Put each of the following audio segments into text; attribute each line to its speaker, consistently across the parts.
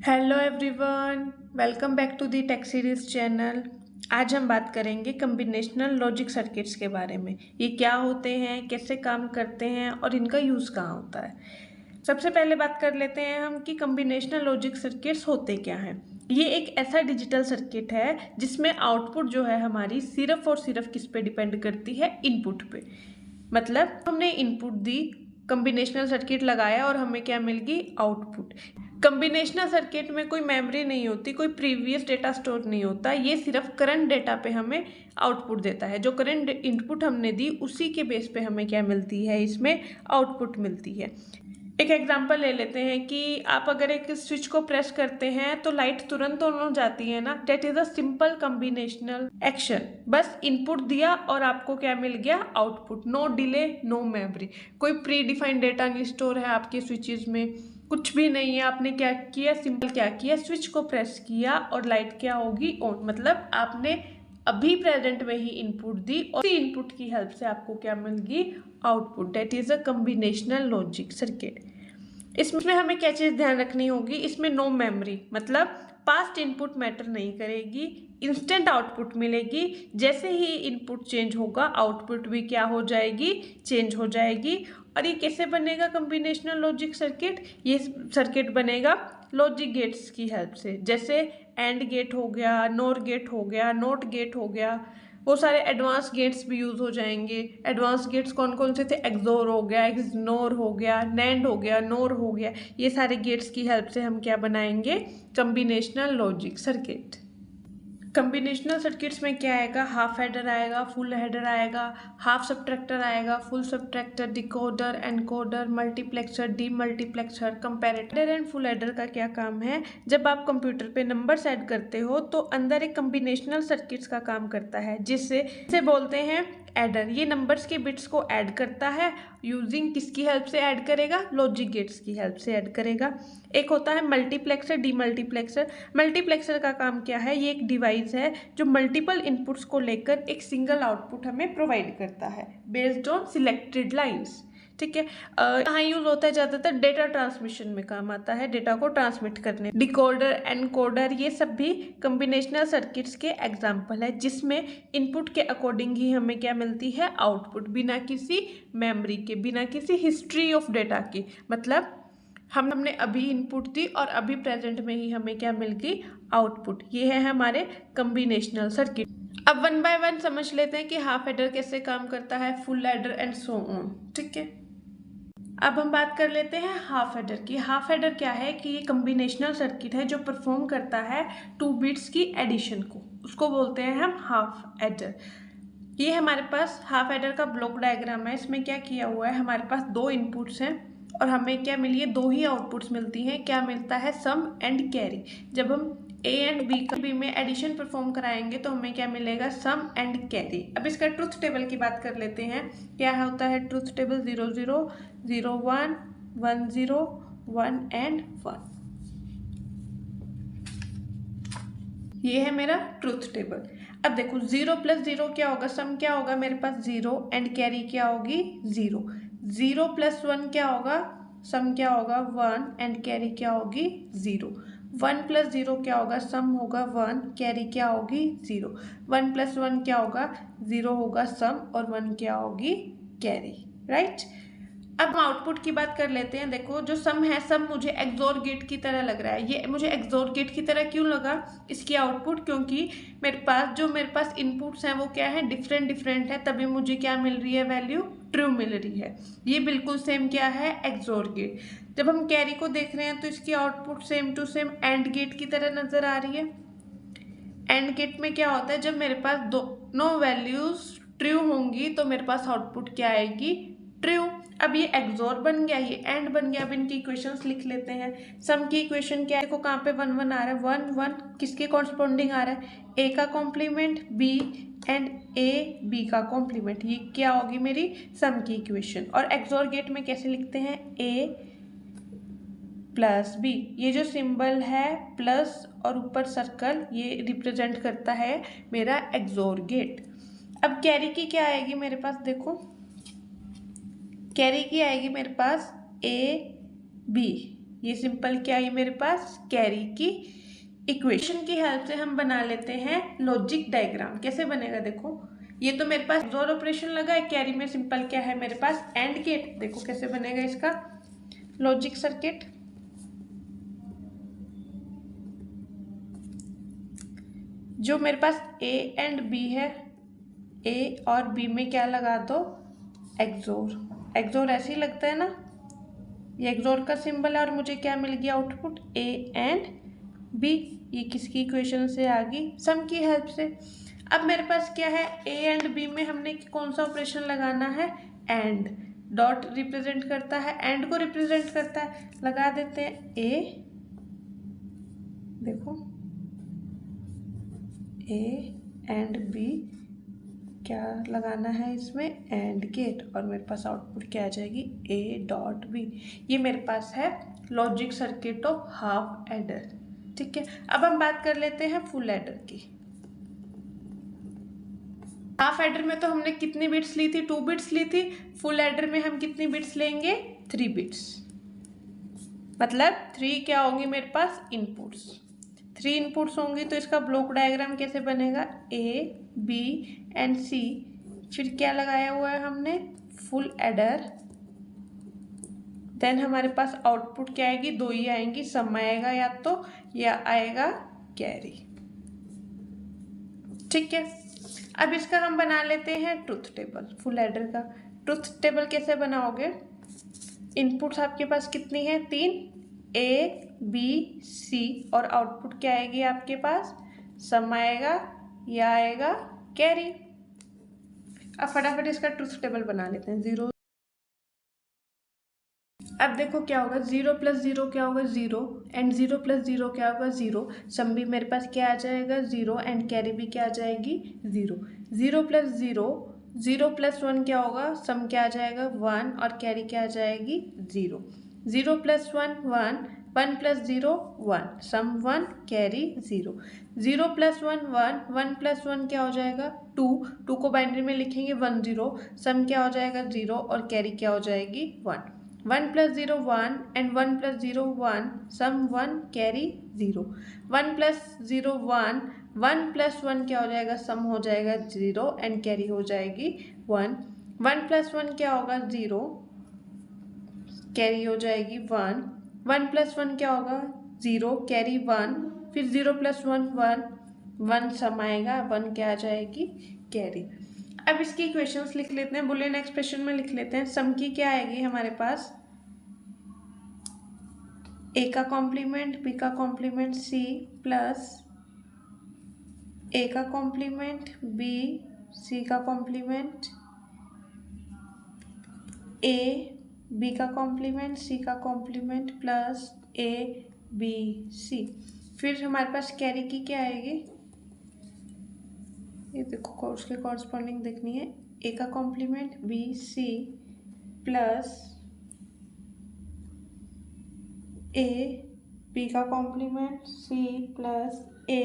Speaker 1: Hello everyone, welcome back to the tech series channel. आज हम बात करेंगे कम्बिनेशनल लॉजिक सर्किट्स के बारे में। ये क्या होते हैं, कैसे काम करते हैं और इनका यूज़ कहाँ होता है। सबसे पहले बात कर लेते हैं हम कि कम्बिनेशनल लॉजिक सर्किट्स होते क्या हैं। ये एक ऐसा डिजिटल सर्किट है जिसमें आउटपुट जो है हमारी सिर्फ और सिर्फ किस पे डिपेंड करती है, इनपुट पे। मतलब हमने इनपुट दी, कम्बिनेशनल सर्किट लगाया और हमें क्या मिल गई, आउटपुट। कम्बिनेशनल सर्किट में कोई मेमोरी नहीं होती, कोई प्रीवियस डेटा स्टोर नहीं होता, ये सिर्फ करंट डेटा पे हमें आउटपुट देता है। जो करंट इनपुट हमने दी उसी के बेस पे हमें क्या मिलती है, इसमें आउटपुट मिलती है। एक एग्जांपल ले लेते हैं कि आप अगर एक स्विच को प्रेस करते हैं तो लाइट तुरंत ऑन हो जाती है ना। That is a simple combinational action. बस इनपुट दिया और आपको क्या मिल गया, output. No delay, no memory, कोई प्री डिफाइंड डेटा नहीं स्टोर है आपके स्विचेस में, कुछ भी नहीं है। आपने क्या किया, सिंपल क्या किया, स्विच को प्रेस किया और लाइट क्या होगी, ऑन। मतलब आपने अभी प्रेजेंट में ही इनपुट दी और इसी इनपुट की हेल्प से आपको क्या मिल गई, output. That is a combinational logic circuit. इसमें हमें क्या चीज़ ध्यान रखनी होगी, इसमें नो मेमोरी, मतलब पास्ट इनपुट मैटर नहीं करेगी, इंस्टेंट आउटपुट मिलेगी। जैसे ही इनपुट चेंज होगा आउटपुट भी क्या हो जाएगी, चेंज हो जाएगी। और ये कैसे बनेगा कम्बिनेशनल लॉजिक सर्किट, ये सर्किट बनेगा लॉजिक गेट्स की हेल्प से। जैसे एंड गेट हो गया, नोर गेट हो गया, नोट गेट हो गया, वो सारे एडवांस गेट्स भी यूज़ हो जाएंगे। एडवांस गेट्स कौन कौन से थे, एक्सोर हो गया, एक्सनोर हो गया, नैंड हो गया, नोर हो गया। ये सारे गेट्स की हेल्प से हम क्या बनाएंगे, combinational logic circuit. Combinational circuits में क्या आएगा, हाफ हेडर आएगा, फुल हेडर आएगा, हाफ सबट्रैक्टर आएगा, full subtractor, decoder, encoder, multiplexer, demultiplexer, comparator and full header का क्या काम है, जब आप कंप्यूटर पे नंबर्स ऐड करते हो तो अंदर एक कम्बिनेशनल सर्किट्स का काम करता है, जिसे बोलते हैं एडर। ये नंबर्स के बिट्स को ऐड करता है, यूजिंग किसकी हेल्प से ऐड करेगा, लॉजिक गेट्स की हेल्प से ऐड करेगा। एक होता है मल्टीप्लेक्सर, डीमल्टीप्लेक्सर। मल्टीप्लेक्सर का काम क्या है, ये एक डिवाइस है जो मल्टीपल इनपुट्स को लेकर एक सिंगल आउटपुट हमें प्रोवाइड करता है बेस्ड ऑन सिलेक्टेड लाइंस। ठीक है। यहाँ यूज होता है ज़्यादातर डेटा ट्रांसमिशन में काम आता है, डेटा को ट्रांसमिट करने। डिकोडर, एनकोडर, ये सब भी कम्बिनेशनल सर्किट्स के एग्जाम्पल है, जिसमें इनपुट के अकॉर्डिंग ही हमें क्या मिलती है, आउटपुट, बिना किसी मेमोरी के, बिना किसी हिस्ट्री ऑफ डेटा की। मतलब हमने अभी इनपुट दी और अभी प्रेजेंट में ही हमें क्या मिल गई, आउटपुट। ये है हमारे कम्बिनेशनल सर्किट। अब वन बाय वन समझ लेते हैं कि हाफ एडर कैसे काम करता है, full adder and so on. ठीक है, अब हम बात कर लेते हैं हाफ एडर की। हाफ एडर क्या है कि ये कम्बिनेशनल सर्किट है जो परफॉर्म करता है 2 बिट्स की एडिशन को, उसको बोलते हैं हम हाफ एडर। ये हमारे पास हाफ एडर का ब्लॉक डायग्राम है। इसमें क्या किया हुआ है, हमारे पास 2 इनपुट्स हैं और हमें क्या मिली है, 2 ही आउटपुट्स मिलती हैं। क्या मिलता है, सम एंड कैरी। जब हम ए एंड बी में एडिशन परफॉर्म कराएंगे तो हमें क्या मिलेगा, सम एंड कैरी। अब इसका ट्रुथ टेबल की बात कर लेते हैं। क्या होता है ट्रुथ टेबल, 0 0 0 1 1 0 1 एंड 1। ये है मेरा ट्रुथ टेबल। अब देखो 0 + 0 क्या होगा, सम क्या होगा, मेरे पास 0 एंड कैरी क्या होगी, 0। 0 + 1 क्या होगा, सम क्या होगा, 1 एंड कैरी क्या होगी, 0। 1 + 0 क्या होगा, सम होगा 1, कैरी क्या होगी, 0। 1 + 1 क्या होगा, 0 होगा सम और 1 क्या होगी, कैरी। राइट। अब हम आउटपुट की बात कर लेते हैं। देखो जो सम है, सम मुझे एक्सोर गेट की तरह लग रहा है। ये मुझे एक्सोर गेट की तरह क्यों लगा, इसकी आउटपुट, क्योंकि मेरे पास इनपुट्स हैं वो क्या है, डिफरेंट है, तभी मुझे क्या मिल रही है, वैल्यू ट्रू मिल रही है। ये बिल्कुल सेम क्या है, एक्सोर गेट। जब हम कैरी को देख रहे हैं तो इसकी output same to same and gate की तरह नजर आ रही है। एंड गेट में क्या होता है, जब मेरे पास दोनों वैल्यूज ट्रू होंगी तो मेरे पास आउटपुट क्या आएगी, ट्रू। अब ये एक्सोर बन गया, ये एंड बन गया। अब इनकी इक्वेशंस लिख लेते हैं। सम की इक्वेशन क्या है, देखो कहाँ पे 1 1 आ रहा है, 1 1 किसके कॉरस्पॉन्डिंग आ रहा है, ए का complement, B and A B का कॉम्प्लीमेंट। ये क्या होगी मेरी सम की इक्वेशन। और एक्सोर गेट में कैसे लिखते हैं, ए प्लस बी। ये जो सिंबल है प्लस और ऊपर सर्कल, ये रिप्रेजेंट करता है मेरा एक्सोर गेट। अब कैरी की क्या आएगी मेरे पास, देखो कैरी की आएगी मेरे पास ए बी। ये सिंपल क्या है मेरे पास, कैरी की इक्वेशन की हेल्प से हम बना लेते हैं लॉजिक डायग्राम। कैसे बनेगा देखो, ये तो मेरे पास XOR ऑपरेशन लगा है, कैरी में सिंपल क्या है मेरे पास, एंड गेट। देखो कैसे बनेगा इसका लॉजिक सर्किट। जो मेरे पास A एंड B है, A और B में क्या लगा दो, XOR। XOR ऐसे ही लगता है ना, ये XOR का सिंबल है और मुझे क्या मिल गया आउटपुट, A एंड B। ये किसकी इक्वेशन से आ गई, सम की हेल्प से। अब मेरे पास क्या है, A एंड B में हमने कौन सा ऑपरेशन लगाना है, एंड। डॉट रिप्रेजेंट करता है, एंड को रिप्रेजेंट करता है, लगा देते हैं A। देखो A एंड B, क्या लगाना है इसमें, एंड गेट, और मेरे पास आउटपुट क्या आ जाएगी, A डॉट B। ये मेरे पास है logic circuit of half adder. ठीक है, अब हम बात कर लेते हैं फुल एडर की। हाफ एडर में तो हमने कितनी बिट्स ली थी, 2 बिट्स ली थी। फुल एडर में हम कितनी बिट्स लेंगे, 3 बिट्स। मतलब 3 क्या होंगी मेरे पास, इनपुट्स। 3 इनपुट्स होंगी तो इसका ब्लॉक डायग्राम कैसे बनेगा, A B एंड C। फिर क्या लगाया हुआ है हमने, फुल एडर। देन हमारे पास आउटपुट क्या आएगी, 2 ही आएंगी, सम आएगा या आएगा कैरी। ठीक है, अब इसका हम बना लेते हैं ट्रुथ टेबल। फुल एडर का ट्रुथ टेबल कैसे बनाओगे, इनपुट्स आपके पास कितनी है, 3, A B C, और आउटपुट क्या आएगी आपके पास, सम आएगा या आएगा कैरी। अब फटाफट इसका ट्रुथ टेबल बना लेते हैं। 0, अब देखो क्या होगा, 0 + 0 क्या होगा, 0, एंड 0 + 0 क्या होगा, 0। सम भी मेरे पास क्या आ जाएगा, 0, एंड कैरी भी क्या आ जाएगी, 0। 0 + 0, 0 + 1 क्या होगा, सम क्या आ जाएगा, 1, और कैरी क्या आ जाएगी, 0। 0 + 1 1, 1 + 0 1, सम 1 कैरी 0। 0 + 1 1, 1 + 1 क्या हो जाएगा, 2, 2 को बाइनरी में लिखेंगे 1 0, सम क्या हो जाएगा 0, और कैरी क्या हो जाएगी 1। 1 + 0 1, एंड 1 + 0 1, सम 1 कैरी 0। 1 + 0 1, 1 + 1 क्या हो जाएगा, सम हो जाएगा 0, एंड कैरी हो जाएगी 1। 1 + 1 क्या होगा, 0, कैरी हो जाएगी 1। 1 + 1 क्या होगा, 0, कैरी 1। फिर 0 + 1 1, 1 सम आएगा, 1 क्या आ जाएगी, कैरी। अब इसकी इक्वेशंस लिख लेते हैं, बुलियन एक्सप्रेशन में लिख लेते हैं। सम की क्या आएगी हमारे पास, A का कॉम्प्लीमेंट, B का कॉम्प्लीमेंट, C प्लस A का कॉम्प्लीमेंट, B C का कॉम्प्लीमेंट, A B का कॉम्प्लीमेंट, C का complement, plus A B C। फिर हमारे पास कैरी की क्या आएगी, ये देखो उसके कॉरस्पॉन्डिंग देखनी है, A का complement, B C plus A B का complement, C plus A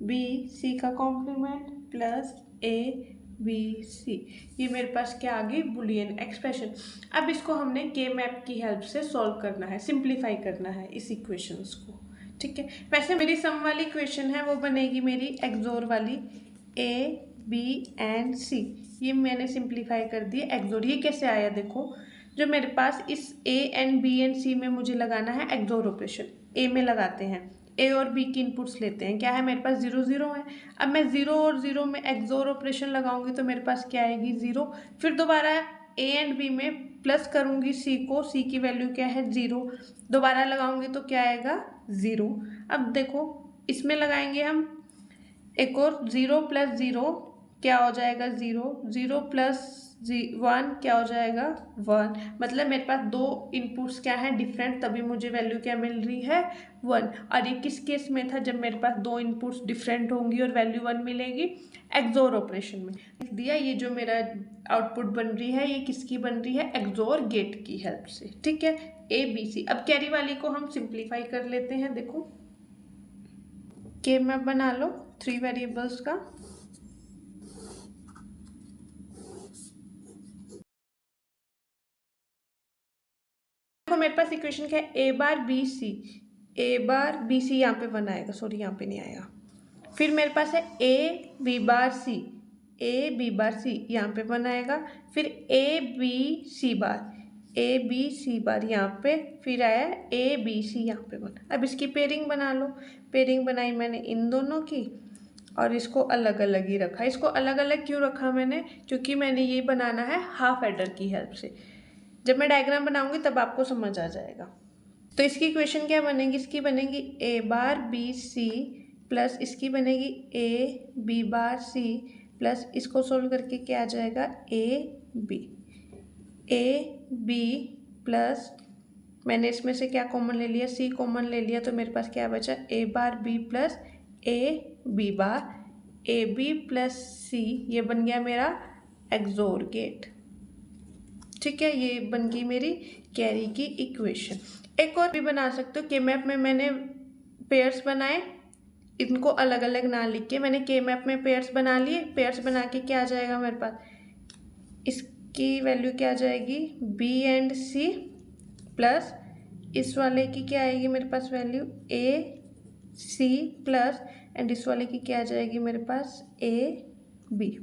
Speaker 1: B C का complement, plus A B C। ये मेरे पास क्या आ गई, बुलियन एक्सप्रेशन। अब इसको हमने के मैप की हेल्प से सॉल्व करना है, सिंप्लीफाई करना है इस इक्वेशंस को। ठीक है, वैसे मेरी सम वाली इक्वेशन है वो बनेगी मेरी XOR वाली, A B एंड C। ये मैंने सिंप्लीफाई कर दी XOR। ये कैसे आया देखो, जो मेरे पास इस A and B and C में मुझे लगाना है XOR ऑपरेशन। A में लगाते हैं, A और B की इनपुट्स लेते हैं, क्या है मेरे पास 0 0 है। अब मैं 0 और 0 में XOR ऑपरेशन लगाऊंगी तो मेरे पास क्या आएगी, 0। फिर दोबारा A एंड B में प्लस करूंगी C को, C की वैल्यू क्या है 0, दोबारा लगाऊंगी तो क्या आएगा 0। अब देखो इसमें लगाएंगे हम एक और, 0 + 0 क्या हो जाएगा 0, 0 + 1 क्या हो जाएगा 1। मतलब मेरे पास 2 इनपुट्स क्या है डिफरेंट, तभी मुझे वैल्यू क्या मिल रही है 1। और ये किस केस में था, जब मेरे पास 2 इनपुट्स डिफरेंट होंगी और वैल्यू 1 मिलेगी, XOR ऑपरेशन में। लिख दिया, ये जो मेरा आउटपुट बन रही है ये किसकी बन रही है, XOR गेट की हेल्प से। ठीक है, A B C। अब कैरी वाली को हम सिंप्लीफाई कर लेते हैं। देखो के मैप बना लो 3 वेरिएबल्स का। देखो मेरे पास इक्वेशन क्या है, ए बार बी सी, ए बार बी सी यहाँ पे 1 आएगा, सॉरी यहाँ पे नहीं आएगा। फिर मेरे पास है A B bar C, A B bar सी यहाँ पे 1 आएगा। फिर A B C bar, A B C बार यहाँ पे, फिर आया ए बी सी यहाँ पे 1। अब इसकी पेयरिंग बना लो। पेयरिंग बनाई मैंने इन दोनों की और इसको अलग अलग ही रखा। इसको अलग अलग क्यों रखा मैंने, क्योंकि मैंने ये बनाना है हाफ एडर की हेल्प से। जब मैं डायग्राम बनाऊंगी तब आपको समझ आ जाएगा। तो इसकी इक्वेशन क्या बनेगी, इसकी बनेगी ए बार बी सी प्लस इसकी बनेगी A B bar C plus इसको सोल्व करके क्या आ जाएगा, ए बी प्लस मैंने इसमें से क्या कॉमन ले लिया, सी कॉमन ले लिया, तो मेरे पास क्या बचा, A bar B plus A B bar, A B plus C, ये बन गया मेरा एक्सोर गेट। ठीक है, ये बन गई मेरी कैरी की इक्वेशन। एक और भी बना सकते हो, के मैप में मैंने पेयर्स बनाए, इनको अलग अलग ना लिख के मैंने के मैप में पेयर्स बना लिए। पेयर्स बना के क्या आ जाएगा मेरे पास, इसकी वैल्यू क्या आ जाएगी, बी एंड सी प्लस इस वाले की क्या आएगी मेरे पास value, A C plus and इस वाले की क्या आ जाएगी मेरे पास, ए बी।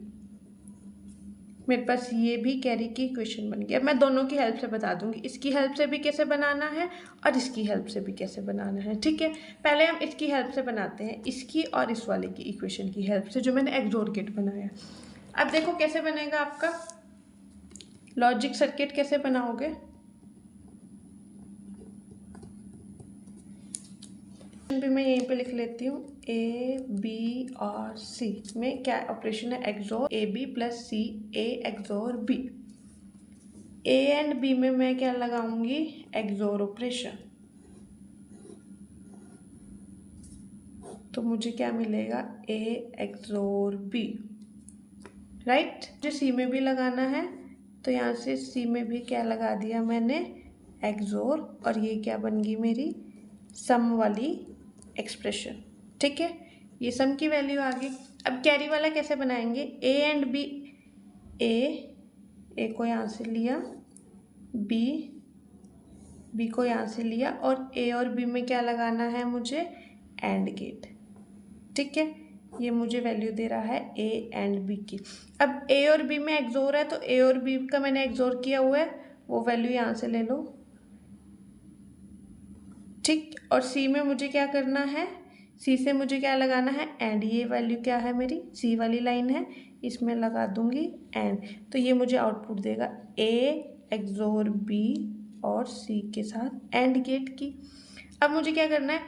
Speaker 1: मेरे पास ये भी कैरी की इक्वेशन बन गई। अब मैं दोनों की हेल्प से बता दूंगी, इसकी हेल्प से भी कैसे बनाना है और इसकी हेल्प से भी कैसे बनाना है। ठीक है, पहले हम इसकी हेल्प से बनाते हैं, इसकी और इस वाले की इक्वेशन की हेल्प से, जो मैंने एक्सोर गेट बनाया। अब देखो कैसे बनेगा आपका लॉजिक सर्किट, कैसे बनाओगे। भी मैं यहीं पे लिख लेती हूँ, ए बी और सी में क्या ऑपरेशन है, XOR, A B plus C, A XOR B. A and B में मैं क्या लगाऊंगी, एक्सोर ऑपरेशन, तो मुझे क्या मिलेगा, ए एक्सोर बी, राइट। मुझे सी में भी लगाना है, तो यहाँ से सी में भी क्या लगा दिया मैंने, एक्सोर, और ये क्या बन गई मेरी सम वाली एक्सप्रेशन। ठीक है, ये सम की वैल्यू आ गई। अब कैरी वाला कैसे बनाएंगे, ए एंड बी, ए को यहाँ से लिया, बी को यहाँ से लिया, और ए और बी में क्या लगाना है मुझे, एंड गेट। ठीक है, ये मुझे वैल्यू दे रहा है ए एंड बी की। अब ए और बी में एक्सोर है, तो ए और बी का मैंने एक्सोर किया हुआ है, वो वैल्यू यहाँ से ले लो। ठीक, और सी में मुझे क्या करना है, सी से मुझे क्या लगाना है, एंड, ये वैल्यू क्या है मेरी, सी वाली लाइन है, इसमें लगा दूंगी एंड, तो ये मुझे आउटपुट देगा ए एक्सोर बी और सी के साथ एंड गेट की। अब मुझे क्या करना है,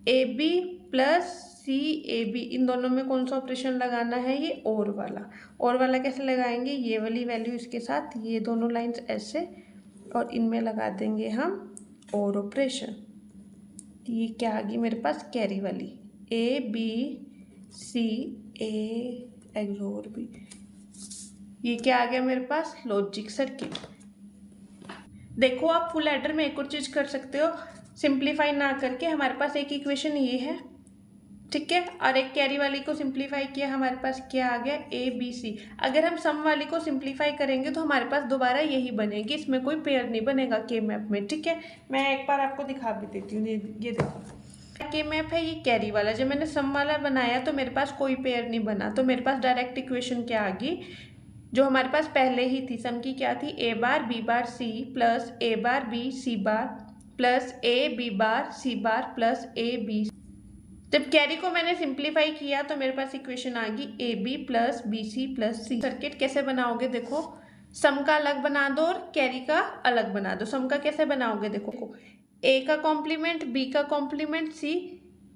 Speaker 1: A B plus C A B, इन दोनों में कौन सा ऑपरेशन लगाना है, ये और वाला कैसे लगाएंगे, ये वाली वैल्यू इसके साथ, ये दोनों लाइंस ऐसे, और इनमें लगा देंगे हम और ऑपरेशन। ये क्या आ गई मेरे पास, कैरी वाली, A B C A XOR B, ये क्या आ गया मेरे पास, लॉजिक सर्किट। देखो आप फुल एडर में एक और चीज कर सकते हो, सिंप्लीफाई ना करके हमारे पास एक इक्वेशन ये है, ठीक है, और एक कैरी वाली को सिंप्लीफाई किया, हमारे पास क्या आ गया, ए बी सी। अगर हम सम वाली को सिंप्लीफाई करेंगे तो हमारे पास दोबारा यही बनेगी, इसमें कोई पेयर नहीं बनेगा के मैप में। ठीक है, मैं एक बार आपको दिखा भी देती हूँ, ये देखो के मैप है, ये कैरी वाला। जब मैंने सम वाला बनाया तो मेरे पास कोई पेयर नहीं बना, तो मेरे पास डायरेक्ट इक्वेशन क्या आ गई, जो हमारे पास पहले ही थी, सम की क्या थी, A bar B bar C plus A bar B C bar plus A B bar C bar plus A B. जब कैरी को मैंने सिंप्लीफाई किया तो मेरे पास इक्वेशन आ गई A B plus B C plus C. Circuit कैसे बनाओगे, देखो सम का अलग बना दो और कैरी का अलग बना दो। सम का कैसे बनाओगे, देखो ए का कॉम्प्लीमेंट, बी का कॉम्प्लीमेंट, सी,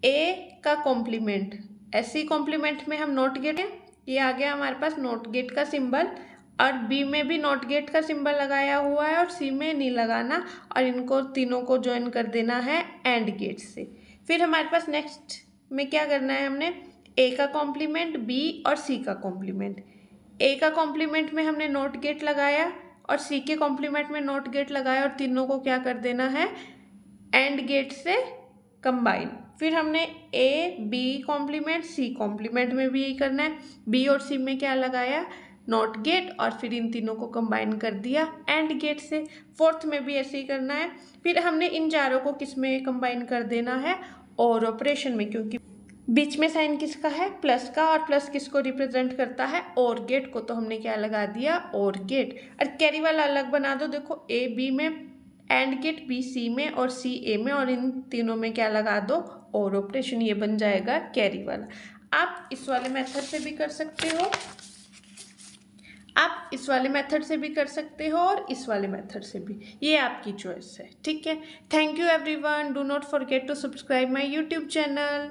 Speaker 1: ए का कॉम्प्लीमेंट, ऐसी कॉम्प्लीमेंट में हम नॉट गेट है, ये आ गया हमारे पास नॉट गेट का सिंबल, और बी में भी नॉट गेट का सिंबल लगाया हुआ है और सी में नहीं लगाना, और इनको तीनों को ज्वाइन कर देना है एंड गेट से। फिर हमारे पास नेक्स्ट में क्या करना है, हमने ए का कॉम्प्लीमेंट, बी और सी का कॉम्प्लीमेंट। ए का कॉम्प्लीमेंट में हमने नॉट गेट लगाया और सी के कॉम्प्लीमेंट में नॉट गेट लगाया, और तीनों को क्या कर देना है, एंड गेट से कंबाइन। फिर हमने A B complement, C complement में भी यही करना है, बी और सी में क्या लगाया, नॉट गेट और फिर इन तीनों को कंबाइन कर दिया एंड गेट से। फोर्थ में भी ऐसे ही करना है। फिर हमने इन चारों को किस में कंबाइन कर देना है, और ऑपरेशन में, क्योंकि बीच में साइन किसका है, प्लस का, और प्लस किसको रिप्रेजेंट करता है, और गेट को। तो हमने क्या लगा दिया, और गेट। और कैरी वाला अलग बना दो, देखो ए बी में, एंड गेट बी सी में और सी ए में, और इन तीनों में क्या लगा दो, और ऑपरेशन। ये बन जाएगा कैरी वाला। आप इस वाले मेथड से भी कर सकते हो, आप इस वाले मेथड से भी कर सकते हो, और इस वाले मेथड से भी, ये आपकी चॉइस है। ठीक है, thank you everyone, do not forget to subscribe my YouTube channel.